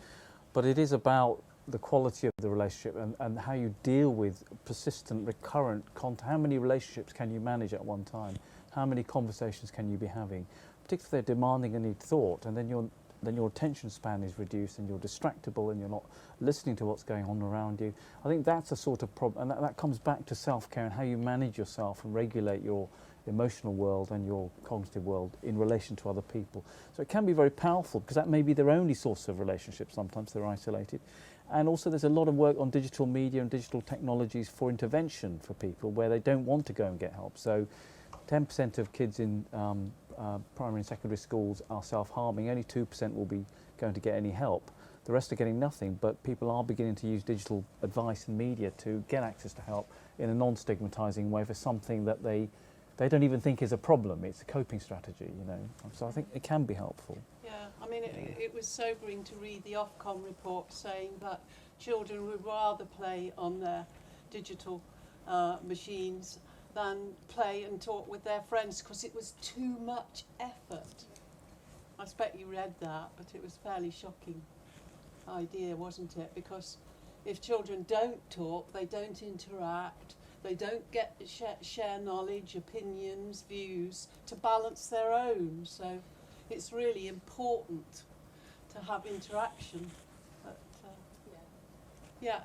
But it is about the quality of the relationship and how you deal with persistent, recurrent contact. How many relationships can you manage at one time? How many conversations can you be having? Particularly if they're demanding and need thought, and then your attention span is reduced and you're distractible and you're not listening to what's going on around you. I think that's a sort of problem, and that comes back to self-care and how you manage yourself and regulate your emotional world and your cognitive world in relation to other people. So it can be very powerful, because that may be their only source of relationships. Sometimes they're isolated. And also there's a lot of work on digital media and digital technologies for intervention for people where they don't want to go and get help. So 10% of kids in primary and secondary schools are self-harming. Only 2% will be going to get any help. The rest are getting nothing, but people are beginning to use digital advice and media to get access to help in a non-stigmatising way for something that they don't even think is a problem. It's a coping strategy, So I think it can be helpful. Yeah, I mean, it was sobering to read the Ofcom report saying that children would rather play on their digital machines than play and talk with their friends because it was too much effort. I expect you read that, but it was a fairly shocking idea, wasn't it? Because if children don't talk, they don't interact, they don't get share knowledge, opinions, views to balance their own. So it's really important to have interaction. But, yeah,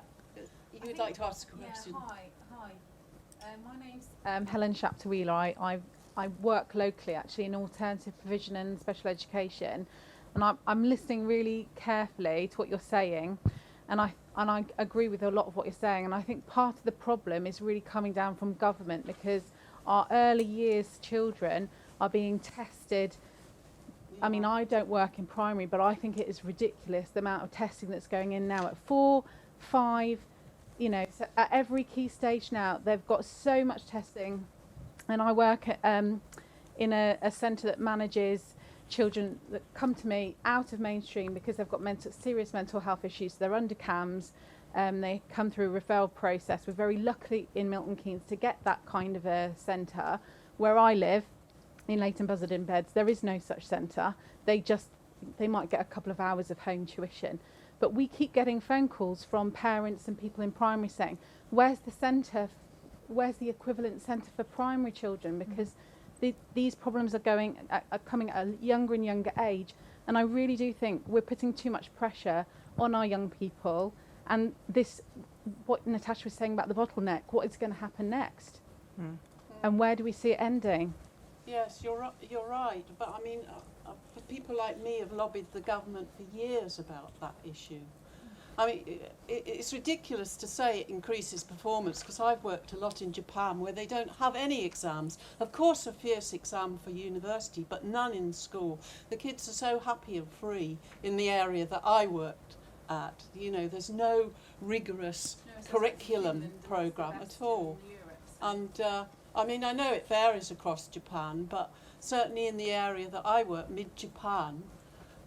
you'd like to ask a question? Hi. My name's Helen Shapter-Wheeler. I work locally actually in alternative provision and special education, and I'm listening really carefully to what you're saying, and I agree with a lot of what you're saying, and I think part of the problem is really coming down from government, because our early years children are being tested. I mean, I don't work in primary, but I think it is ridiculous the amount of testing that's going in now at 4, 5, you know, so at every key stage now. They've got so much testing, and I work at, in a centre that manages children that come to me out of mainstream because they've got serious mental health issues. They're under CAMS, they come through a referral process. We're very lucky in Milton Keynes to get that kind of a centre. Where I live, in Leighton Buzzard in Beds, there is no such centre. They might get a couple of hours of home tuition. But we keep getting phone calls from parents and people in primary saying, where's the centre, where's the equivalent centre for primary children? Because these problems are coming at a younger and younger age. And I really do think we're putting too much pressure on our young people. And this, what Natasha was saying about the bottleneck, what is going to happen next? And where do we see it ending? Yes, you're right. But I mean, people like me have lobbied the government for years about that issue. I mean, it's ridiculous to say it increases performance, because I've worked a lot in Japan where they don't have any exams. Of course, a fierce exam for university, but none in school. The kids are so happy and free in the area that I worked at. You know, there's no rigorous curriculum programme at all. And I mean, I know it varies across Japan, but certainly in the area that I work, mid-Japan,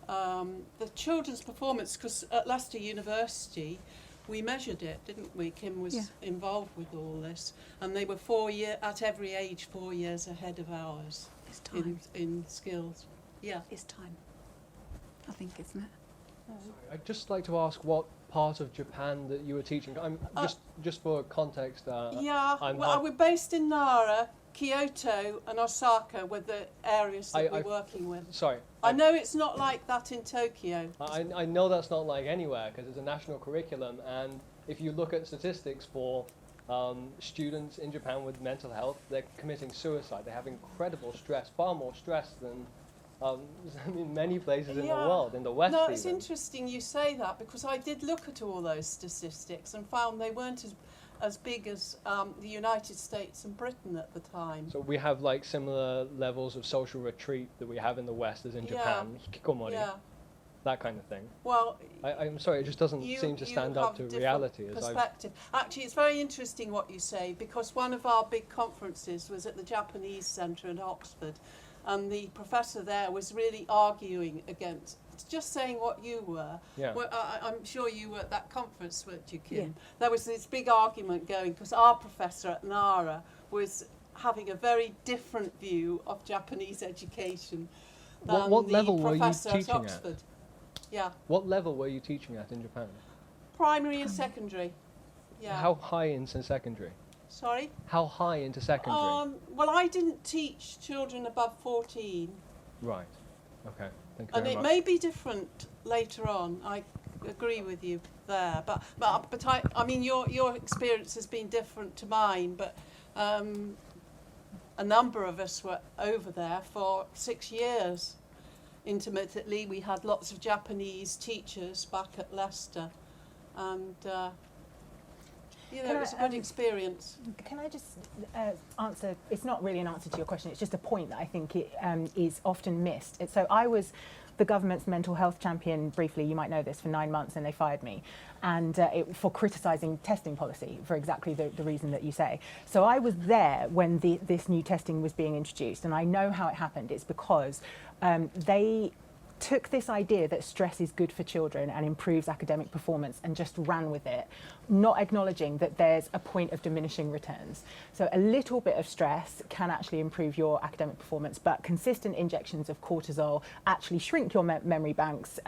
the children's performance, because at Leicester University, we measured it, didn't we? Kim was involved with all this, and they were at every age 4 years ahead of ours in skills. Yeah. It's time, I think, isn't it? I'd just like to ask what part of Japan that you were teaching. Just for context. We're based in Nara. Kyoto and Osaka were the areas that we're working with. Sorry. I know it's not like that in Tokyo. I know that's not like anywhere, because it's a national curriculum, and if you look at statistics for students in Japan with mental health, they're committing suicide. They have incredible stress, far more stress than in many places in the world, in the West. No, it's interesting you say that, because I did look at all those statistics and found they weren't as big as the United States and Britain at the time. So we have like similar levels of social retreat that we have in the West as in Japan, hikikomori, that kind of thing. Well, I'm sorry, it just doesn't seem to stand up to reality. Perspective. Actually, it's very interesting what you say, because one of our big conferences was at the Japanese Centre in Oxford, and the professor there was really arguing against just saying what you were. Yeah. Well, I'm sure you were at that conference, weren't you, Kim? Yeah. There was this big argument going, because our professor at Nara was having a very different view of Japanese education than what the level professor were you teaching at Oxford. Yeah. What level were you teaching at in Japan? Primary and secondary. Yeah. How high into secondary? Sorry? How high into secondary? Well, I didn't teach children above 14. Right. Okay. Thank you And very it much. may be different later on. I agree with you there. But I mean, your experience has been different to mine. But a number of us were over there for 6 years. Intermittently, we had lots of Japanese teachers back at Leicester, and it was a good experience. Can I just answer? It's not really an answer to your question. It's just a point that I think is often missed. So I was the government's mental health champion, briefly, you might know this, for 9 months, and they fired me, and for criticising testing policy for exactly the reason that you say. So I was there when this new testing was being introduced, and I know how it happened. It's because they took this idea that stress is good for children and improves academic performance and just ran with it, not acknowledging that there's a point of diminishing returns. So a little bit of stress can actually improve your academic performance, but consistent injections of cortisol actually shrink your memory banks,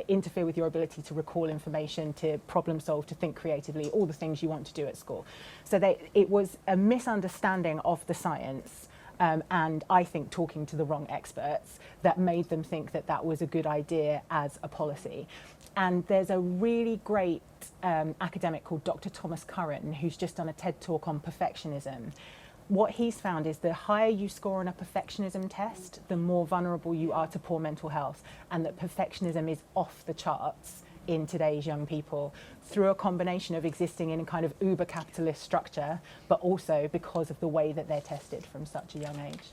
interfere with your ability to recall information, to problem solve, to think creatively, all the things you want to do at school. So it was a misunderstanding of the science, and I think talking to the wrong experts that made them think that that was a good idea as a policy. And there's a really great academic called Dr. Thomas Curran who's just done a TED talk on perfectionism. What he's found is the higher you score on a perfectionism test, the more vulnerable you are to poor mental health, and that perfectionism is off the charts in today's young people through a combination of existing in a kind of uber capitalist structure, but also because of the way that they're tested from such a young age.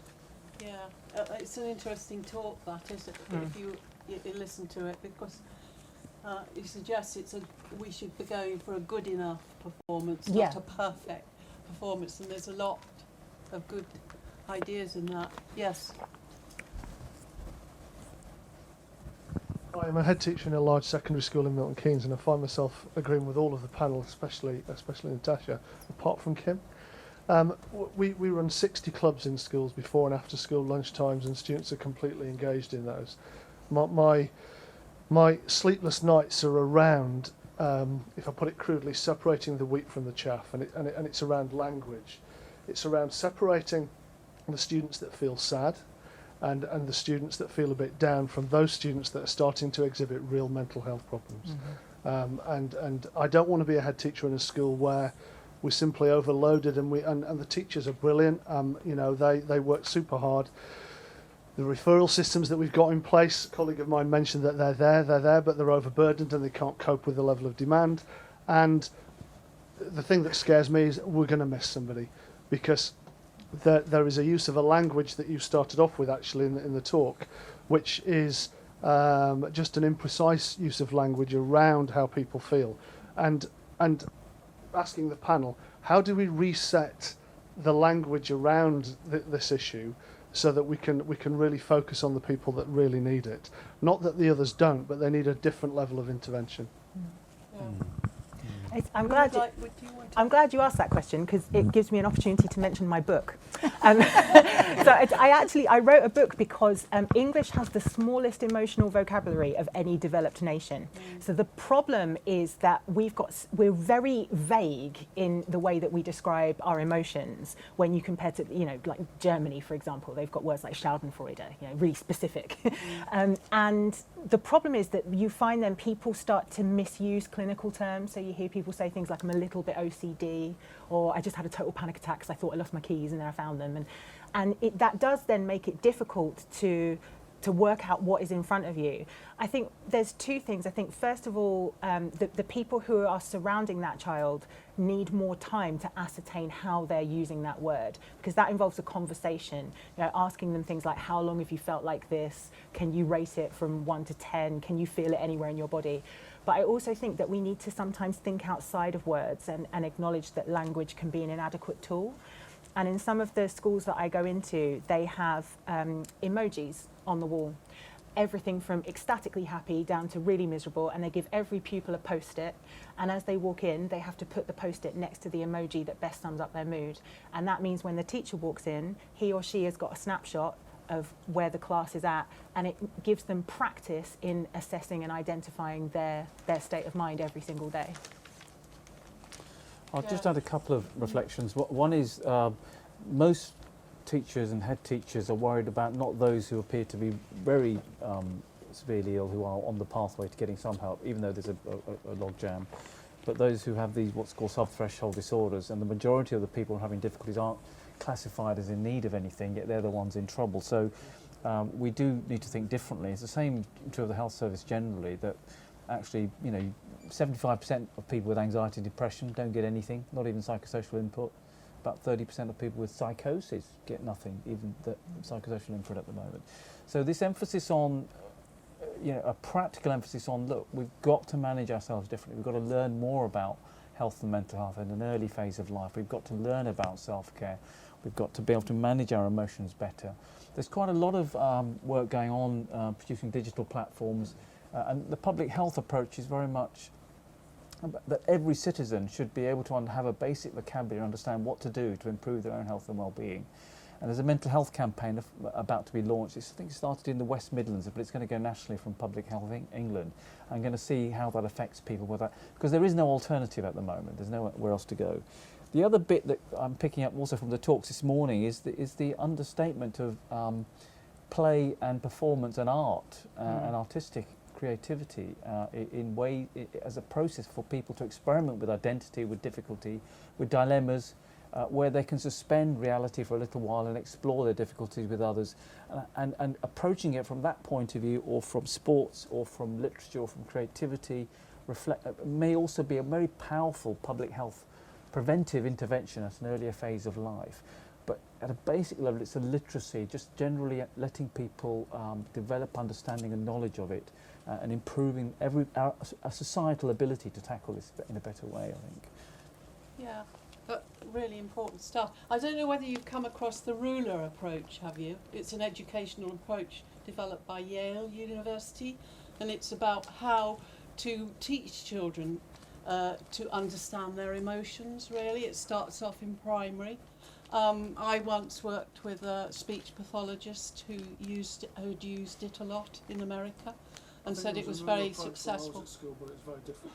Yeah, it's an interesting talk, that, isn't it? If you listen to it, because it suggests we should be going for a good enough performance, not a perfect performance, and there's a lot of good ideas in that. Yes. I'm a head teacher in a large secondary school in Milton Keynes, and I find myself agreeing with all of the panel, especially Natasha, apart from Kim. We run 60 clubs in schools before and after school lunchtimes, and students are completely engaged in those. My sleepless nights are around, if I put it crudely, separating the wheat from the chaff, and it's around language. It's around separating the students that feel sad and the students that feel a bit down from those students that are starting to exhibit real mental health problems. And I don't want to be a head teacher in a school where we're simply overloaded, and the teachers are brilliant. You know, they work super hard. The referral systems that we've got in place, a colleague of mine mentioned that they're there, but they're overburdened and they can't cope with the level of demand. And the thing that scares me is we're going to miss somebody, because there is a use of a language that you started off with actually in the talk, which is just an imprecise use of language around how people feel. And asking the panel, how do we reset the language around this issue so that we can really focus on the people that really need it? Not that the others don't, but they need a different level of intervention. I'm glad you asked that question, because it gives me an opportunity to mention my book. I wrote a book because English has the smallest emotional vocabulary of any developed nation. So the problem is that we're very vague in the way that we describe our emotions when you compare to, like Germany, for example. They've got words like Schadenfreude, really specific. And the problem is that you find then people start to misuse clinical terms. So you hear people say things like, I'm a little bit OCD, or I just had a total panic attack because I thought I lost my keys and then I found them. And that does then make it difficult to work out what is in front of you. I think there's two things. I think, first of all, the people who are surrounding that child need more time to ascertain how they're using that word, because that involves a conversation, asking them things like, how long have you felt like this? Can you rate it from 1 to 10? Can you feel it anywhere in your body? But I also think that we need to sometimes think outside of words and acknowledge that language can be an inadequate tool. And in some of the schools that I go into, they have emojis on the wall. Everything from ecstatically happy down to really miserable, and they give every pupil a post-it, and as they walk in they have to put the post-it next to the emoji that best sums up their mood. And that means when the teacher walks in, he or she has got a snapshot of where the class is at, and it gives them practice in assessing and identifying their state of mind every single day. I'll just add a couple of reflections. One is most teachers and head teachers are worried about not those who appear to be very severely ill, who are on the pathway to getting some help, even though there's a logjam, but those who have these what's called sub-threshold disorders, and the majority of the people having difficulties aren't classified as in need of anything, yet they're the ones in trouble. So we do need to think differently. It's the same true of the health service generally, that actually, 75% of people with anxiety and depression don't get anything, not even psychosocial input. About 30% of people with psychosis get nothing, even the psychosocial input at the moment. So this emphasis on, a practical emphasis on, look, we've got to manage ourselves differently. We've got to learn more about health and mental health in an early phase of life. We've got to learn about self-care. We've got to be able to manage our emotions better. There's quite a lot of work going on producing digital platforms, and the public health approach is very much that every citizen should be able to have a basic vocabulary and understand what to do to improve their own health and well-being. And there's a mental health campaign about to be launched. I think it started in the West Midlands, but it's going to go nationally from Public Health England. I'm going to see how that affects people with that, because there is no alternative at the moment. There's nowhere else to go. The other bit that I'm picking up also from the talks this morning is the understatement of play and performance and art and artistic creativity as a process for people to experiment with identity, with difficulty, with dilemmas, where they can suspend reality for a little while and explore their difficulties with others, and approaching it from that point of view, or from sports, or from literature, or from creativity, may also be a very powerful public health preventive intervention at an earlier phase of life. But at a basic level, it's a literacy, just generally letting people develop understanding and knowledge of it, and improving a societal ability to tackle this in a better way, I think. Yeah, but really important stuff. I don't know whether you've come across the ruler approach, have you? It's an educational approach developed by Yale University, and it's about how to teach children to understand their emotions, really. It starts off in primary. I once worked with a speech pathologist who'd used it a lot in America, and said it was very successful. School, but it's very different.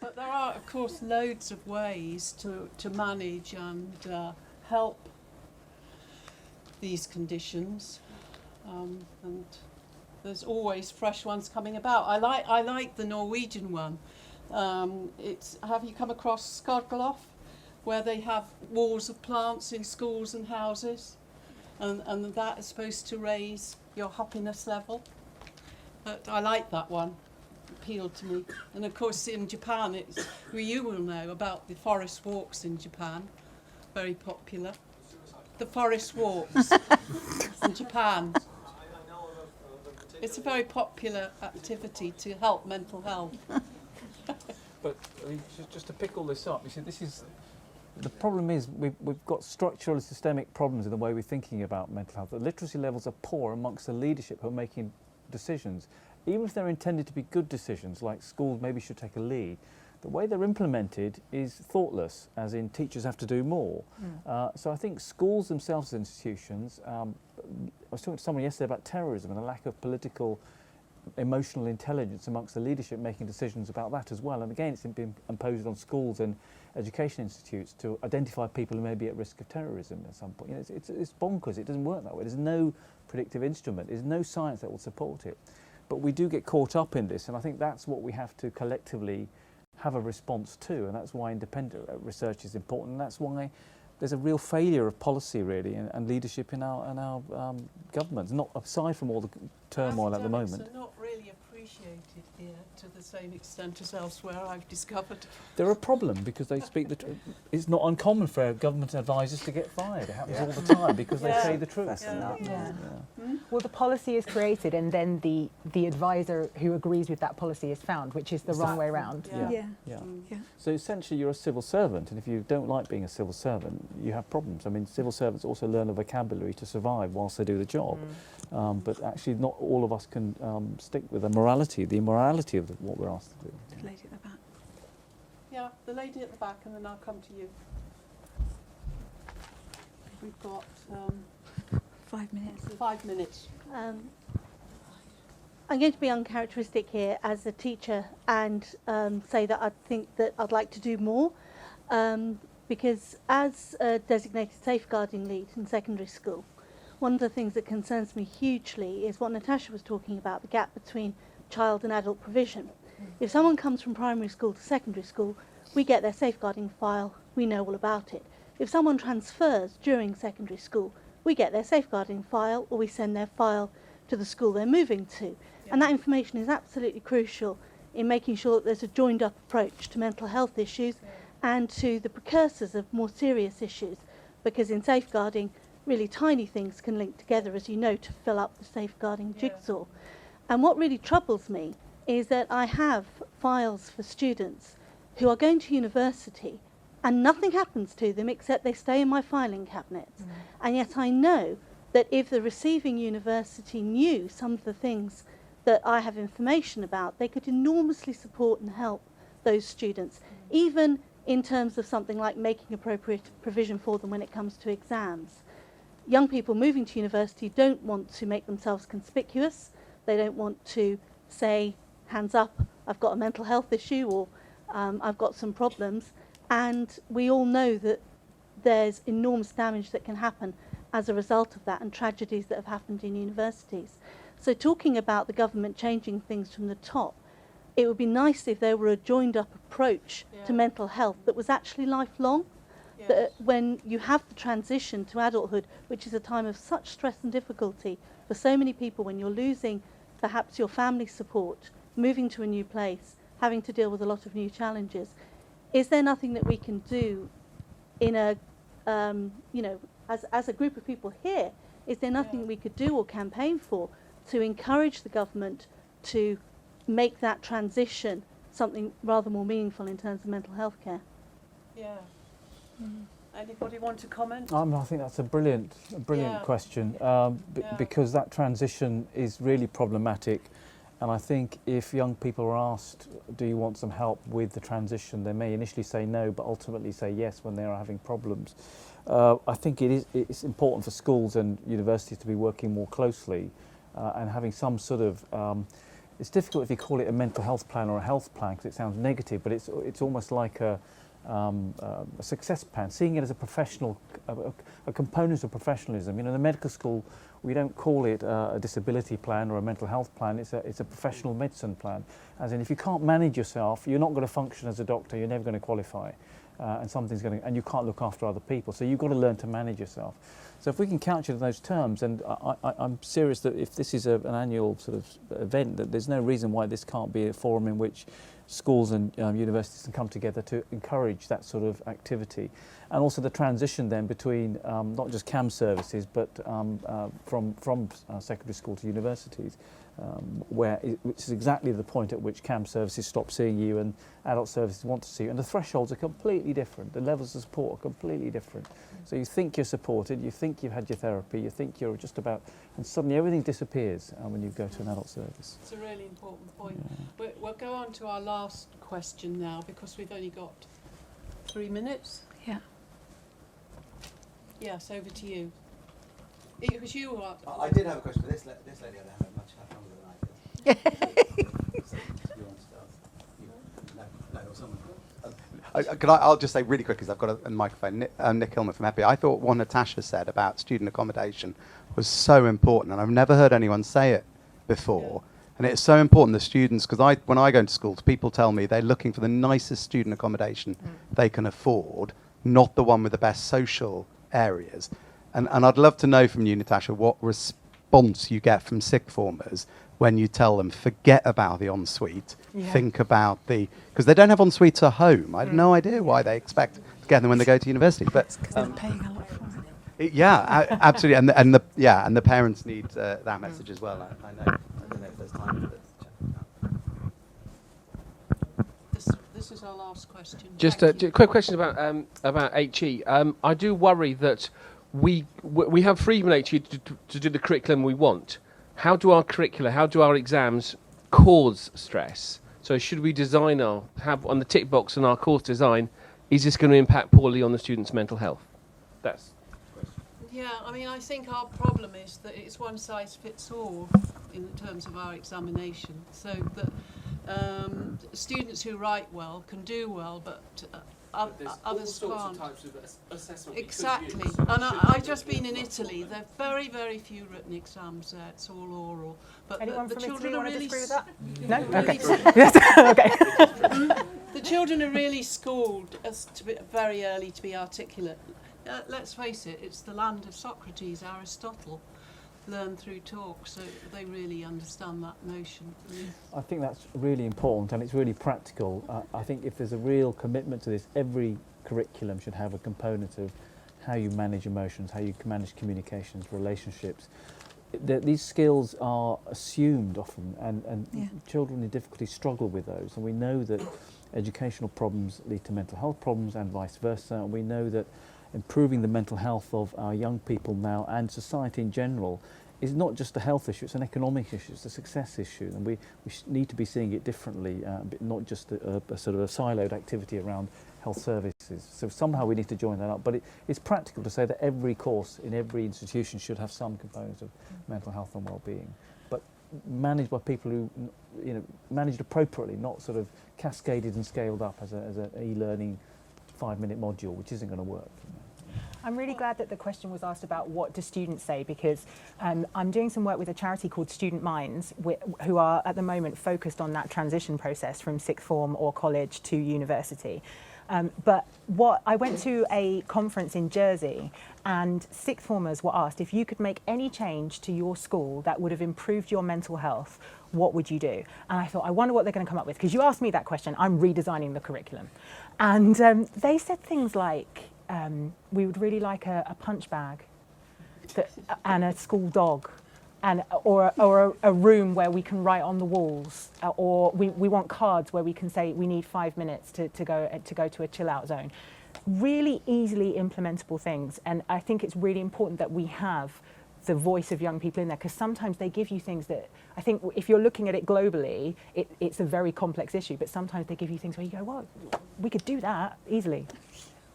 But there are, of course, loads of ways to manage and help these conditions, and there's always fresh ones coming about. I like the Norwegian one. Have you come across Skargaloff, where they have walls of plants in schools and houses, and that is supposed to raise your happiness level? But I like that one. Appealed to me. And of course in Japan, you will know about the forest walks in Japan, very popular. The forest walks in Japan. It's a very popular activity to help mental health. But I mean, just to pick all this up, you see, the problem is we've got structural and systemic problems in the way we're thinking about mental health. The literacy levels are poor amongst the leadership who are making decisions. Even if they're intended to be good decisions, like schools maybe should take a lead, the way they're implemented is thoughtless, as in teachers have to do more. So I think schools themselves as institutions, I was talking to someone yesterday about terrorism and the lack of political, emotional intelligence amongst the leadership making decisions about that as well. And again, it's been imposed on schools and education institutes to identify people who may be at risk of terrorism at some point. You know, it's bonkers. It doesn't work that way. There's no predictive instrument. There's no science that will support it. But we do get caught up in this, and I think that's what we have to collectively have a response to, and that's why independent research is important, and that's why there's a real failure of policy, really, and leadership in our governments, not aside from all the turmoil at the moment. Academics are not really appreciated here to the same extent as elsewhere, I've discovered. They're a problem because they speak the truth. It's not uncommon for government advisors to get fired. It happens all the time because they say the truth. Well, the policy is created, and then the advisor who agrees with that policy is found, which is the wrong way around. So essentially, you're a civil servant, and if you don't like being a civil servant, you have problems. I mean, civil servants also learn a vocabulary to survive whilst they do the job. But actually, not all of us can stick with the immorality of what we're asked to do. The lady at the back. Yeah, the lady at the back, and then I'll come to you. We've got 5 minutes. 5 minutes. I'm going to be uncharacteristic here as a teacher and say that I think that I'd like to do more, because as a designated safeguarding lead in secondary school, one of the things that concerns me hugely is what Natasha was talking about, the gap between child and adult provision. If someone comes from primary school to secondary school, we get their safeguarding file, we know all about it. If someone transfers during secondary school, we get their safeguarding file, or we send their file to the school they're moving to. And that information is absolutely crucial in making sure that there's a joined up approach to mental health issues and to the precursors of more serious issues, because in safeguarding, really tiny things can link together, as you know, to fill up the safeguarding jigsaw. And what really troubles me is that I have files for students who are going to university and nothing happens to them except they stay in my filing cabinets. And yet I know that if the receiving university knew some of the things that I have information about, they could enormously support and help those students, even in terms of something like making appropriate provision for them when it comes to exams. Young people moving to university don't want to make themselves conspicuous. They don't want to say, hands up, I've got a mental health issue, or I've got some problems. And we all know that there's enormous damage that can happen as a result of that, and tragedies that have happened in universities. So talking about the government changing things from the top, it would be nice if there were a joined up approach to mental health that was actually lifelong. That when you have the transition to adulthood, which is a time of such stress and difficulty for so many people, when you're losing perhaps your family support, moving to a new place, having to deal with a lot of new challenges, is there nothing that we can do in a, as a group of people here, is there nothing we could do or campaign for to encourage the government to make that transition something rather more meaningful in terms of mental health care? Yeah. Anybody want to comment? I think that's a brilliant question, because that transition is really problematic. And I think if young people are asked, do you want some help with the transition, they may initially say no, but ultimately say yes when they are having problems. I think it's important for schools and universities to be working more closely and having some sort of, it's difficult if you call it a mental health plan or a health plan because it sounds negative, but it's almost like a success plan, seeing it as a professional, a component of professionalism. You know, in the medical school, we don't call it a disability plan or a mental health plan. It's a professional medicine plan. As in, if you can't manage yourself, you're not going to function as a doctor. You're never going to qualify, and you can't look after other people. So you've got to learn to manage yourself. So if we can couch it in those terms, and I'm serious that if this is an annual sort of event, that there's no reason why this can't be a forum in which schools and universities can come together to encourage that sort of activity. And also the transition then between not just CAM services, but from secondary school to universities, which is exactly the point at which CAM services stop seeing you and adult services want to see you. And the thresholds are completely different. The levels of support are completely different. So you think you're supported, you think you've had your therapy, you think you're just about, and suddenly everything disappears when you go to an adult service. It's a really important point. Yeah. We'll go on to our last question now because we've only got 3 minutes. Yeah. Yes, over to you. It was you who asked. I did have a question, but this lady had a much longer than I did. So, you want to start? No, or someone. I'll just say really quickly, because I've got a microphone. Nick Hillman from Epi. I thought what Natasha said about student accommodation was so important, and I've never heard anyone say it before. Yeah. And it's so important, the students, because when I go into schools, people tell me they're looking for the nicest student accommodation they can afford, not the one with the best social areas. And I'd love to know from you, Natasha, what response you get from sixth formers when you tell them, forget about the ensuite, think about because they don't have ensuites at home. I have no idea why they expect to get them when they go to university. But they're paying a lot for it. Absolutely, and the parents need that message as well. I know. I don't know if there's time for this. This is our last question. Just a quick question about HE. I do worry that we have freedom in HE to do the curriculum we want. How do our exams cause stress? So should we have on the tick box in our course design, is this going to impact poorly on the student's mental health? That's the question. Yeah, I mean, I think our problem is that it's one size fits all in terms of our examination. So that students who write well can do well, but others can't. Of types of assessment. Exactly. And I've just been in Italy. There are very, very few written exams there. It's all oral. But anyone the from children Italy are want to really disagree with that? No? Okay. Okay. The children are really schooled very early to be articulate. Let's face it, it's the land of Socrates, Aristotle. Learn through talk, so they really understand that notion. I think that's really important and it's really practical. I think if there's a real commitment to this, every curriculum should have a component of how you manage emotions, how you manage communications, relationships. These skills are assumed often, and children in difficulty struggle with those. And we know that educational problems lead to mental health problems and vice versa. And we know that improving the mental health of our young people now and society in general is not just a health issue, it's an economic issue, it's a success issue, and we need to be seeing it differently, not just a sort of a siloed activity around health services. So somehow we need to join that up, but it's practical to say that every course in every institution should have some component of mental health and well-being. But managed by people who, managed appropriately, not sort of cascaded and scaled up as an e-learning 5-minute module, which isn't going to work. I'm really glad that the question was asked about what do students say, because I'm doing some work with a charity called Student Minds, who are at the moment focused on that transition process from sixth form or college to university. But I went to a conference in Jersey, and sixth formers were asked, if you could make any change to your school that would have improved your mental health, what would you do? And I thought, I wonder what they're going to come up with, because you asked me that question, I'm redesigning the curriculum. And they said things like, we would really like a punch bag and a school dog, or a room where we can write on the walls, or we want cards where we can say we need 5 minutes to go to a chill out zone. Really easily implementable things, and I think it's really important that we have the voice of young people in there, because sometimes they give you things that, I think if you're looking at it globally, it's a very complex issue, but sometimes they give you things where you go, well, we could do that easily.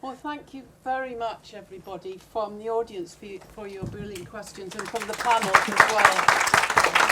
Well, thank you very much, everybody, from the audience for your brilliant questions, and from the panel as well.